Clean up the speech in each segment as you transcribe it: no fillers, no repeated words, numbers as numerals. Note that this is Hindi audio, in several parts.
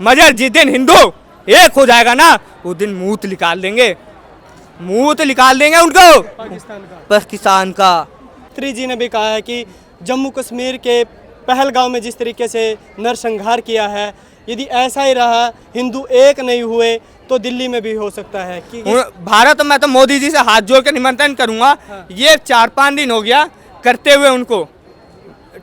मगर जिस दिन हिंदू एक हो जाएगा ना उस दिन मूत निकाल देंगे, मूत निकाल देंगे उनको पाकिस्तान का। मंत्री जी ने भी कहा है कि जम्मू कश्मीर के पहलगांव में जिस तरीके से नरसंहार किया है, यदि ऐसा ही रहा, हिंदू एक नहीं हुए तो दिल्ली में भी हो सकता है कि भारत में तो मोदी जी से हाथ जोड़ के निमंत्रण करूंगा। ये 4-5 दिन हो गया करते हुए, उनको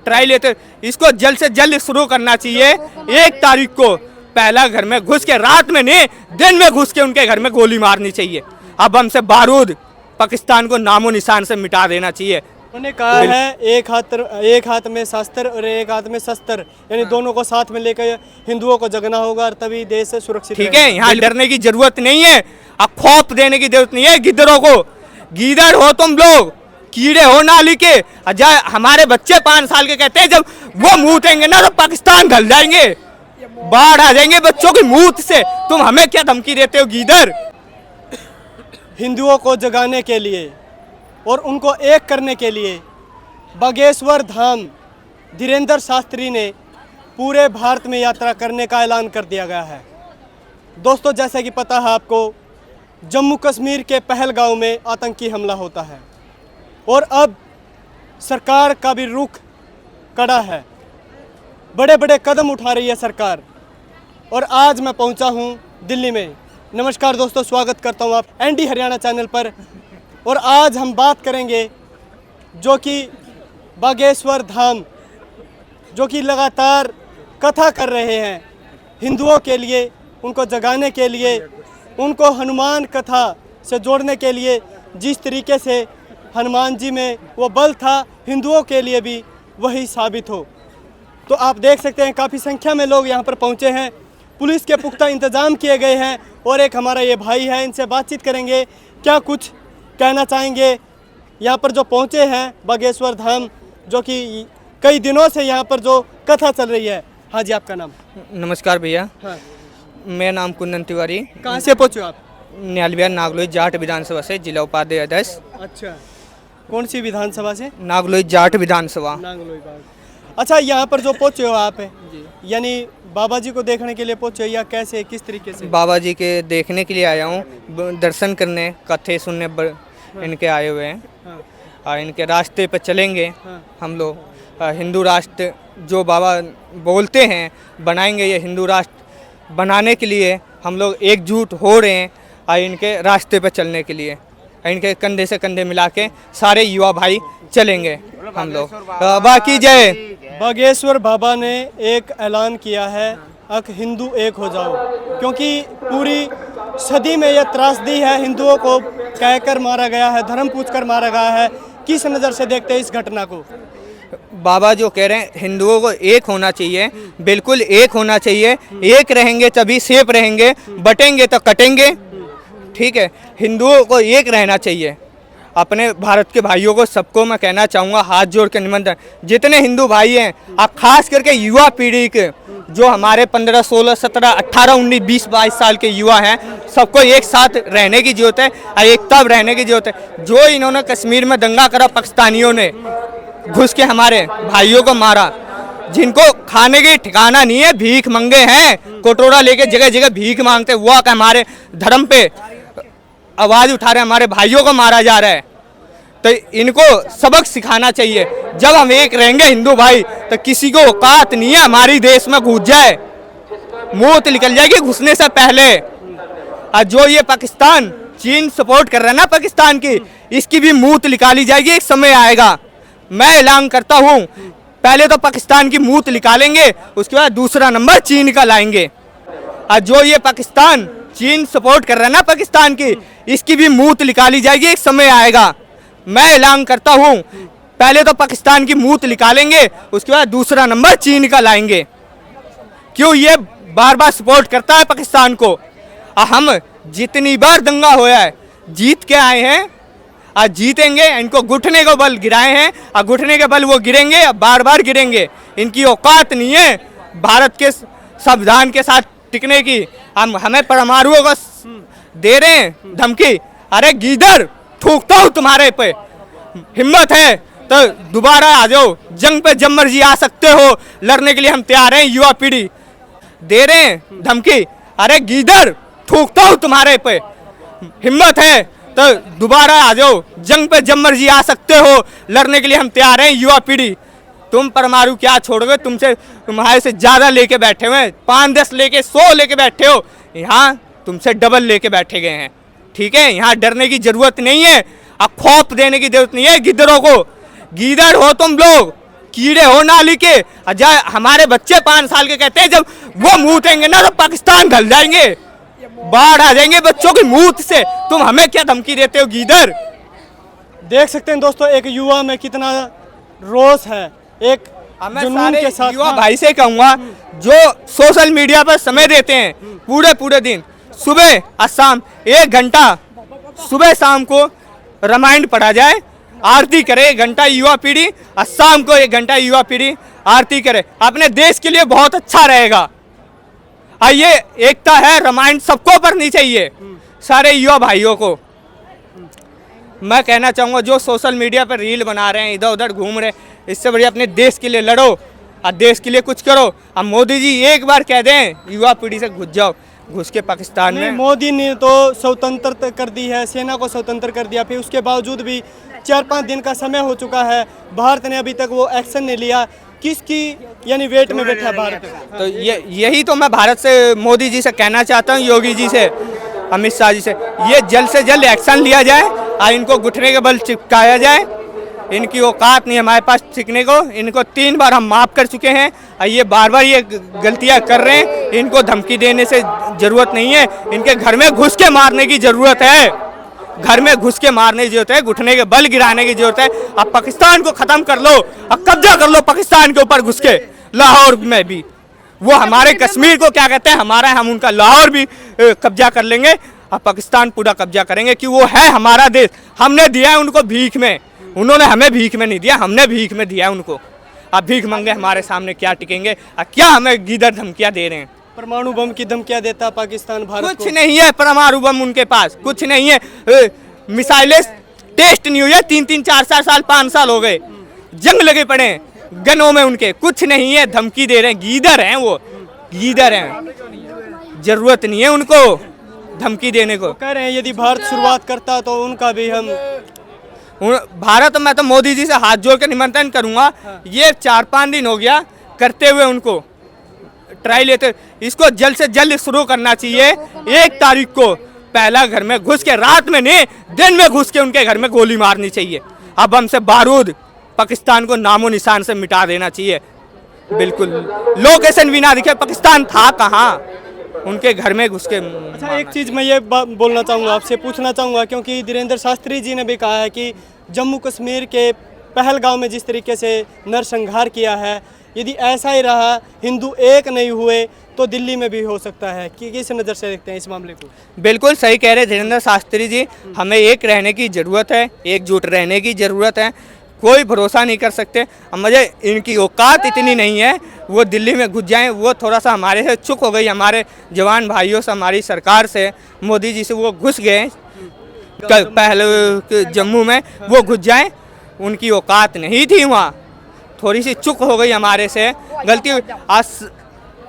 ट्राई लेते, इसको जल्द से जल्द शुरू करना चाहिए। 1 तारीख को पहला घर में घुस के, रात में नहीं दिन में घुस के उनके घर में गोली मारनी चाहिए। अब हमसे बारूद पाकिस्तान को नामो निशान से मिटा देना चाहिए। उन्होंने कहा है एक हाथ में शस्त्र और एक हाथ में शस्त्र, यानी दोनों को साथ में लेकर हिंदुओं को जगना होगा और तभी देश सुरक्षित। ठीक है, यहाँ डरने की जरूरत नहीं है, अब खौफ देने की जरूरत नहीं है गिद्दरों को। गीदड़ हो तुम लोग, कीड़े हो नाली के। हमारे बच्चे 5 साल के कहते हैं जब वो मूतेंगे ना तो पाकिस्तान गल जाएंगे, बाढ़ आ जाएंगे बच्चों की मूत से। तुम हमें क्या धमकी देते हो गीदड़? हिंदुओं को जगाने के लिए और उनको एक करने के लिए बागेश्वर धाम धीरेन्द्र शास्त्री ने पूरे भारत में यात्रा करने का ऐलान कर दिया गया है। दोस्तों, जैसा कि पता है आपको, जम्मू कश्मीर के पहलगांव में आतंकी हमला होता है और अब सरकार का भी रुख कड़ा है, बड़े बड़े कदम उठा रही है सरकार। और आज मैं पहुंचा हूं दिल्ली में। नमस्कार दोस्तों, स्वागत करता हूं आप एनडी हरियाणा चैनल पर। और आज हम बात करेंगे जो कि बागेश्वर धाम, जो कि लगातार कथा कर रहे हैं हिंदुओं के लिए, उनको जगाने के लिए, उनको हनुमान कथा से जोड़ने के लिए। जिस तरीके से हनुमान जी में वो बल था, हिंदुओं के लिए भी वही साबित हो। तो आप देख सकते हैं काफ़ी संख्या में लोग यहाँ पर पहुँचे हैं, पुलिस के पुख्ता इंतज़ाम किए गए हैं। और एक हमारा ये भाई है, इनसे बातचीत करेंगे, क्या कुछ कहना चाहेंगे यहाँ पर जो पहुँचे हैं बागेश्वर धाम, जो कि कई दिनों से यहाँ पर जो कथा चल रही है। हाँ जी, आपका नाम? नमस्कार भैया। हाँ, मेरा नाम कुंदन तिवारी। कहाँ से पहुँचे आप? न्यालबिहार नागलोई जाट विधानसभा से, जिला उपाध्यक्ष अध्यक्ष। अच्छा, कौन सी विधानसभा से? नागलोई जाट विधानसभा। नागलोई बाग। अच्छा, यहाँ पर जो पहुँचे हो आप, यानी बाबा जी को देखने के लिए पहुँचे या कैसे, किस तरीके से? बाबा जी के देखने के लिए आया हूँ, दर्शन करने, कथे सुनने इनके आए हुए हैं। हाँ, और इनके रास्ते पर चलेंगे हाँ, हम लोग। हिंदू राष्ट्र जो बाबा बोलते हैं बनाएंगे, ये हिंदू राष्ट्र बनाने के लिए हम लोग एकजुट हो रहे हैं। और इनके रास्ते पर चलने के लिए इनके कंधे से कंधे मिला के सारे युवा भाई चलेंगे हम लोग। बाकी जय। बागेश्वर बाबा ने एक ऐलान किया है, अक हिंदू एक हो जाओ, क्योंकि पूरी सदी में यह त्रासदी है, हिंदुओं को कहकर मारा गया है, धर्म पूछकर मारा गया है। किस नज़र से देखते हैं इस घटना को? बाबा जो कह रहे हैं हिंदुओं को एक होना चाहिए, बिल्कुल एक होना चाहिए। एक रहेंगे तभी सेफ रहेंगे, बटेंगे तो कटेंगे। ठीक है, हिंदुओं को एक रहना चाहिए। अपने भारत के भाइयों को सबको मैं कहना चाहूँगा, हाथ जोड़ के निमंत्रण, जितने हिंदू भाई हैं, आप खास करके युवा पीढ़ी के जो हमारे 15, 16, 17, 18, 19, 20, 22 साल के युवा हैं, सबको एक साथ रहने की जरूरत है और एकता रहने की जरूरत है। जो इन्होंने कश्मीर में दंगा करा, पाकिस्तानियों ने घुस के हमारे भाइयों को मारा, जिनको खाने की ठिकाना नहीं है, भीख मंगे हैं, कटोरा लेके जगह जगह भीख मांगते, वो आकर हमारे धर्म पे आवाज़ उठा रहे, हमारे भाइयों को मारा जा रहा है। तो इनको सबक सिखाना चाहिए। जब हम एक रहेंगे हिंदू भाई, तो किसी को औकात नहीं है हमारी देश में घुस जाए, मौत निकल जाएगी घुसने से पहले। और जो ये पाकिस्तान, चीन सपोर्ट कर रहा है ना पाकिस्तान की, इसकी भी मूत निकाली जाएगी, एक समय आएगा। मैं ऐलान करता हूँ, पहले तो पाकिस्तान की मूत निकालेंगे, उसके बाद दूसरा नंबर चीन का लाएंगे। और जो ये पाकिस्तान, चीन सपोर्ट कर रहा है ना पाकिस्तान की, इसकी भी मूत निकाली जाएगी, एक समय आएगा। मैं ऐलान करता हूँ, पहले तो पाकिस्तान की मूत निकालेंगे, उसके बाद दूसरा नंबर चीन का लाएंगे। क्यों? ये बार बार सपोर्ट करता है पाकिस्तान को। हम जितनी बार दंगा होया है जीत के आए हैं, आज जीतेंगे। इनको घुटने को बल गिराए हैं और घुटने के बल वो गिरेंगे, बार बार गिरेंगे। इनकी औकात नहीं है भारत के संविधान के साथ टिकने की। हम हमें परमाणुओं को दे रहे हैं धमकी। अरे गीदड़, थूकता हूँ तुम्हारे पे, हिम्मत है तो दोबारा आ जाओ, जंग पे जब मर्जी आ सकते हो, लड़ने के लिए हम तैयार हैं। युवा पीढ़ी दे रहे हैं धमकी। अरे गीदड़, थूकता हूँ तुम्हारे पे, हिम्मत है तो दोबारा आ जाओ, जंग पे जब मर्जी आ सकते हो, लड़ने के लिए हम तैयार हैं। युवा पीढ़ी, तुम परमाणु क्या छोड़ोगे, तुम्हारे से ज्यादा लेके बैठे हुए हैं, 5-10 लेके 100 लेके बैठे हो, यहाँ तुमसे डबल लेके बैठे गए हैं। ठीक है, यहाँ डरने की जरूरत नहीं है, अब खौफ देने की जरूरत नहीं है गिद्दरों को। गीदड़ हो तुम लोग, कीड़े हो नाली के। हमारे बच्चे 5 साल के कहते हैं जब वो मूतेंगे ना तो पाकिस्तान ढल जाएंगे, बाढ़ आ जाएंगे बच्चों की मूत से। तुम हमें क्या धमकी देते हो गीदड़? देख सकते हैं दोस्तों, एक युवा में कितना रोष है, एक जुनून के साथ। युवा भाई से कहूंगा जो सोशल मीडिया पर समय देते हैं पूरे दिन, सुबह और शाम 1 घंटा सुबह शाम को रामायण पढ़ा जाए, आरती करे 1 घंटा युवा पीढ़ी, और शाम को 1 घंटा युवा पीढ़ी आरती करे, अपने देश के लिए बहुत अच्छा रहेगा। और ये एकता है, रामायण सबको पढ़नी चाहिए, सारे युवा भाइयों को। मैं कहना चाहूँगा जो सोशल मीडिया पर रील बना रहे हैं, इधर उधर घूम रहे हैं, इससे बढ़िया अपने देश के लिए लड़ो और देश के लिए कुछ करो। अब मोदी जी एक बार कह दें युवा पीढ़ी से घुस जाओ, घुस के पाकिस्तान में। मोदी ने तो स्वतंत्र कर दी है, सेना को स्वतंत्र कर दिया, फिर उसके बावजूद भी 4-5 दिन का समय हो चुका है, भारत ने अभी तक वो एक्शन नहीं लिया। किसकी यानी वेट में बैठा भारत? तो यही तो मैं भारत से, मोदी जी से कहना चाहता हूँ, योगी जी से, अमित शाह जी से, ये जल्द से जल्द एक्शन लिया जाए और इनको घुटने के बल चिपकाया जाए। इनकी औकात नहीं हमारे पास चिकने को, इनको 3 बार हम माफ़ कर चुके हैं और ये बार ये गलतियां कर रहे हैं। इनको धमकी देने से ज़रूरत नहीं है, इनके घर में घुस के मारने की ज़रूरत है, घर में घुस के मारने की जरूरत है, घुटने के बल गिराने की जरूरत है। अब पाकिस्तान को ख़त्म कर लो, अब कब्जा कर लो पाकिस्तान के ऊपर घुस के। लाहौर में भी वो हमारे कश्मीर को क्या कहते हैं हमारा, हम उनका लाहौर भी कब्जा कर लेंगे और पाकिस्तान पूरा कब्जा करेंगे, कि वो है हमारा देश। हमने दिया है उनको भीख में, उन्होंने हमें भीख में नहीं दिया, हमने भीख में दिया उनको। अब भीख मंगे हमारे सामने क्या टिकेंगे और क्या हमें गीदड़ धमकियां दे रहे हैं। परमाणु बम की धमकियां देता पाकिस्तान भारत कुछ नहीं है परमाणु बम उनके पास, कुछ नहीं है। मिसाइलें टेस्ट नहीं हुई है, 3-3, 4-4 साल, 5 साल हो गए, जंग लगे पड़े हैं गनों में उनके, कुछ नहीं है, धमकी दे रहे हैं। गीदड़ हैं वो, गीदड़ हैं, जरूरत नहीं है उनको धमकी देने को। कह रहे हैं यदि भारत शुरुआत करता तो उनका भी हम भारत, मैं तो मोदी जी से हाथ जोड़ कर निमंत्रण करूंगा, ये 4-5 दिन हो गया करते हुए, उनको ट्राई लेते, इसको जल्द से जल्द शुरू करना चाहिए। 1 तारीख को पहला घर में घुस के, रात में नहीं दिन में घुस के उनके घर में गोली मारनी चाहिए। अब हमसे बारूद पाकिस्तान को नामो निशान से मिटा देना चाहिए, बिल्कुल लोकेशन भी ना दिखे, पाकिस्तान था कहाँ, उनके घर में घुस के। अच्छा, एक चीज़ मैं ये बोलना चाहूँगा, आपसे पूछना चाहूँगा, क्योंकि धीरेन्द्र शास्त्री जी ने भी कहा है कि जम्मू कश्मीर के पहलगांव में जिस तरीके से नरसंहार किया है, यदि ऐसा ही रहा, हिंदू एक नहीं हुए तो दिल्ली में भी हो सकता है। कि किस नज़र से देखते हैं इस मामले को? बिल्कुल सही कह रहे धीरेन्द्र शास्त्री जी, हमें एक रहने की ज़रूरत है, एकजुट रहने की ज़रूरत है, कोई भरोसा नहीं कर सकते। अब मुझे इनकी औकात इतनी नहीं है वो दिल्ली में घुस जाएं, वो थोड़ा सा हमारे से चुक हो गई, हमारे जवान भाइयों से, हमारी सरकार से, मोदी जी से वो घुस गए पहले जम्मू में, वो घुस जाएं, उनकी औकात नहीं थी वहाँ, थोड़ी सी चुक हो गई हमारे से, गलती। आज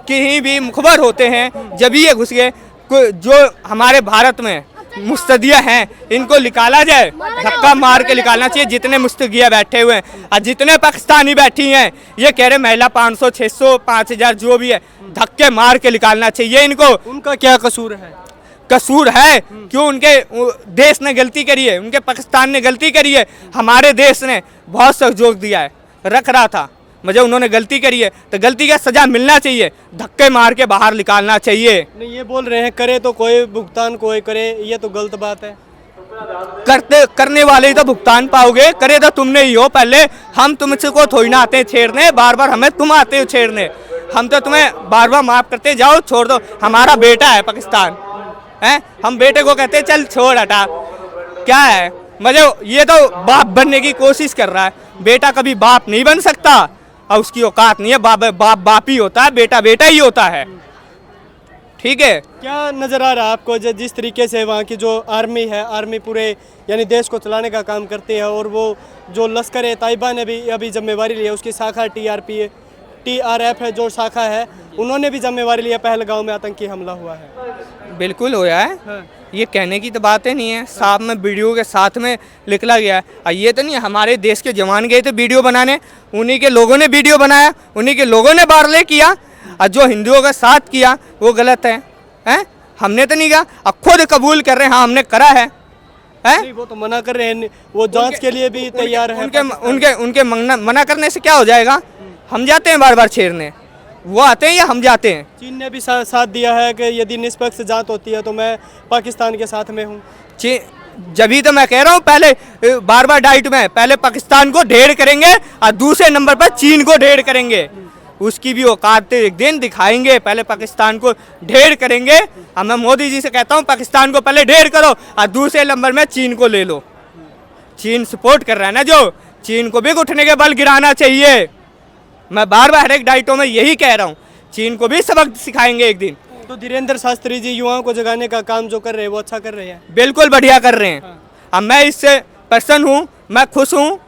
कहीं भी मुखबर होते हैं जब ये घुस गए, जो हमारे भारत में मुस्तदिया हैं इनको निकाला जाए, धक्का मार के निकालना चाहिए, जितने मुस्तदिया बैठे हुए हैं और जितने पाकिस्तानी बैठी हैं, ये कह रहे महिला 500, 600, 5000 जो भी है, धक्के मार के निकालना चाहिए इनको। उनका क्या कसूर है? कसूर है क्यों? उनके देश ने गलती करी है, उनके पाकिस्तान ने गलती करी है, हमारे देश ने बहुत सहयोग दिया है, रख रहा था, मुझे उन्होंने गलती करी है तो गलती का सजा मिलना चाहिए, धक्के मार के बाहर निकालना चाहिए। नहीं, ये बोल रहे हैं करे तो कोई भुगतान कोई करे, ये तो गलत बात है। करने वाले ही तो भुगतान पाओगे, करे तो तुमने ही हो पहले, हम तुमसे को थोड़ी ना आते हैं छेड़ने, बार बार हमें तुम आते हो छेड़ने, हम तो तुम्हें बार बार माफ करते जाओ, छोड़ दो, हमारा बेटा है पाकिस्तान है, हम बेटे को कहते हैं चल छोड़ हटा, क्या है मुझे, ये तो बाप बनने की कोशिश कर रहा है, बेटा कभी बाप नहीं बन सकता और उसकी औकात नहीं है, बाप ही होता है, बेटा बेटा ही होता है। ठीक है, क्या नज़र आ रहा है आपको जिस तरीके से वहाँ की जो आर्मी है, आर्मी पूरे यानी देश को चलाने का काम करती है, और वो जो लश्कर ए तैयबा ने भी अभी जिम्मेवारी ली है, उसकी शाखा TRP है, TRF है जो शाखा है, उन्होंने भी जिम्मेवारी लिया, पहलगाम में आतंकी हमला हुआ है। बिल्कुल होया है। हाँ। ये कहने की तो बातें नहीं है, साथ में वीडियो के साथ में निकला गया है। और ये तो नहीं हमारे देश के जवान गए थे वीडियो बनाने, उन्हीं के लोगों ने वीडियो बनाया, उन्हीं के लोगों ने बारले किया, और जो हिंदुओं का साथ किया वो गलत है। हैं? हमने तो नहीं कहा, अब खुद कबूल कर रहे हैं हाँ हमने करा है। हैं? नहीं, वो तो मना कर रहे हैं, वो जांच के लिए भी तैयार है। उनके मना करने से क्या हो जाएगा? हम जाते हैं बार बार छेड़ने, वो आते हैं या हम जाते हैं? चीन ने भी साथ दिया है कि यदि निष्पक्ष जांच होती है तो मैं पाकिस्तान के साथ में हूँ। जभी तो मैं कह रहा हूँ, पहले बार बार डाइट में पहले पाकिस्तान को ढेर करेंगे और दूसरे नंबर पर चीन को ढेर करेंगे। उसकी भी औकात एक दिन दिखाएंगे, पहले पाकिस्तान को ढेर करेंगे। और मैं मोदी जी से कहता हूँ पाकिस्तान को पहले ढेर करो और दूसरे नंबर में चीन को ले लो। चीन सपोर्ट कर रहा है ना, जो चीन को भी घुटने के बल गिराना चाहिए। मैं बार बार हर एक डाइटों में यही कह रहा हूँ, चीन को भी सबक सिखाएंगे एक दिन। तो धीरेन्द्र शास्त्री जी युवाओं को जगाने का काम जो कर रहे हैं वो अच्छा कर रहे हैं। बिल्कुल बढ़िया कर रहे हैं। अब मैं इससे प्रसन्न हूँ, मैं खुश हूँ।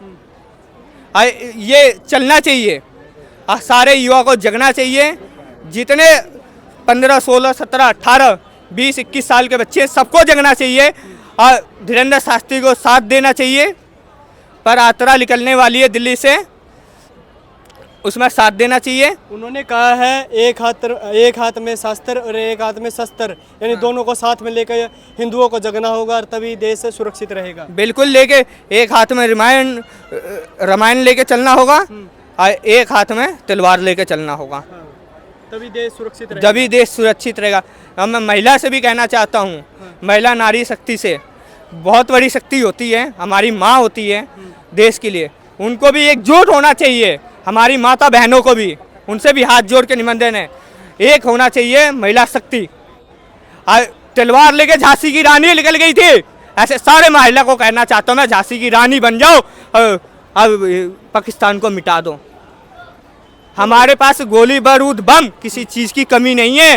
ये चलना चाहिए, सारे युवा को जगना चाहिए। जितने 15, 16, 17, 18, 20, 21 साल के बच्चे सबको जगना चाहिए और धीरेन्द्र शास्त्री को साथ देना चाहिए। पर यात्रा निकलने वाली है दिल्ली से, उसमें साथ देना चाहिए। उन्होंने कहा है एक हाथ में शास्त्र और एक हाथ में शस्त्र, यानी दोनों को साथ में लेकर हिंदुओं को जगना होगा और तभी देश सुरक्षित रहेगा। बिल्कुल, लेके एक हाथ में रामायण लेके चलना होगा और एक हाथ में तलवार लेके चलना होगा, तभी देश सुरक्षित रहेगा। जभी देश सुरक्षित रहेगा। अब मैं महिला से भी कहना चाहता हूँ, महिला नारी शक्ति से बहुत बड़ी शक्ति होती है, हमारी माँ होती है देश के लिए। उनको भी एकजुट होना चाहिए, हमारी माता बहनों को भी, उनसे भी हाथ जोड़ के निवेदन है, एक होना चाहिए महिला शक्ति। तलवार लेके झांसी की रानी निकल गई थी, ऐसे सारे महिला को कहना चाहता हूँ मैं, झांसी की रानी बन जाओ, अब पाकिस्तान को मिटा दो। हमारे पास गोली बारूद बम किसी चीज़ की कमी नहीं है।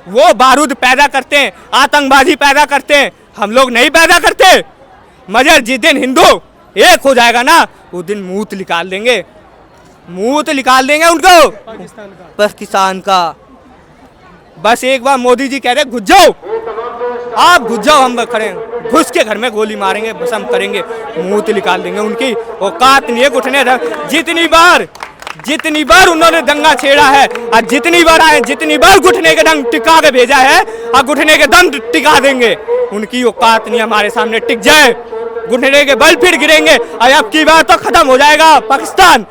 वो बारूद पैदा करते हैं, आतंकवादी पैदा करते हैं, हम लोग नहीं पैदा करते। मगर जिस दिन हिंदू एक हो जाएगा ना, उस दिन मुंह निकाल देंगे, मुंह निकाल देंगे उनको पाकिस्तान का। बस एक बार मोदी जी कह रहे घुस जाओ, आप घुस जाओ, हम खड़े घुस के घर में गोली मारेंगे, भस्म करेंगे, मुंह निकाल देंगे। उनकी औकात नहीं है घुटने। जितनी बार उन्होंने दंगा छेड़ा है और जितनी बार आए, जितनी बार घुटने के दम टिका के भेजा है और घुटने के दम टिका देंगे। उनकी औकात नहीं हमारे सामने टिक जाए, घुटने के बल फिर गिरेंगे और अब की बार तो खत्म हो जाएगा पाकिस्तान।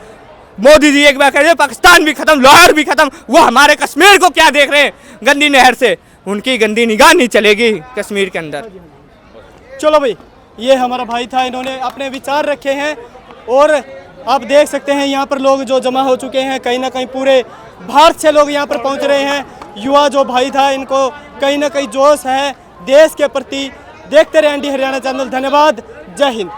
मोदी जी एक बार कह रहे पाकिस्तान भी खत्म, लाहौर भी खत्म। वो हमारे कश्मीर को क्या देख रहे हैं गंदी नहर से, उनकी गंदी निगाह नहीं चलेगी कश्मीर के अंदर। चलो भाई, ये हमारा भाई था, इन्होंने अपने विचार रखे हैं और आप देख सकते हैं यहाँ पर लोग जो जमा हो चुके हैं, कहीं ना कहीं पूरे भारत से लोग यहाँ पर पहुँच रहे हैं। युवा जो भाई था, इनको कहीं ना कहीं जोश है देश के प्रति। देखते रहे ND हरियाणा चैनल। धन्यवाद, जय हिंद।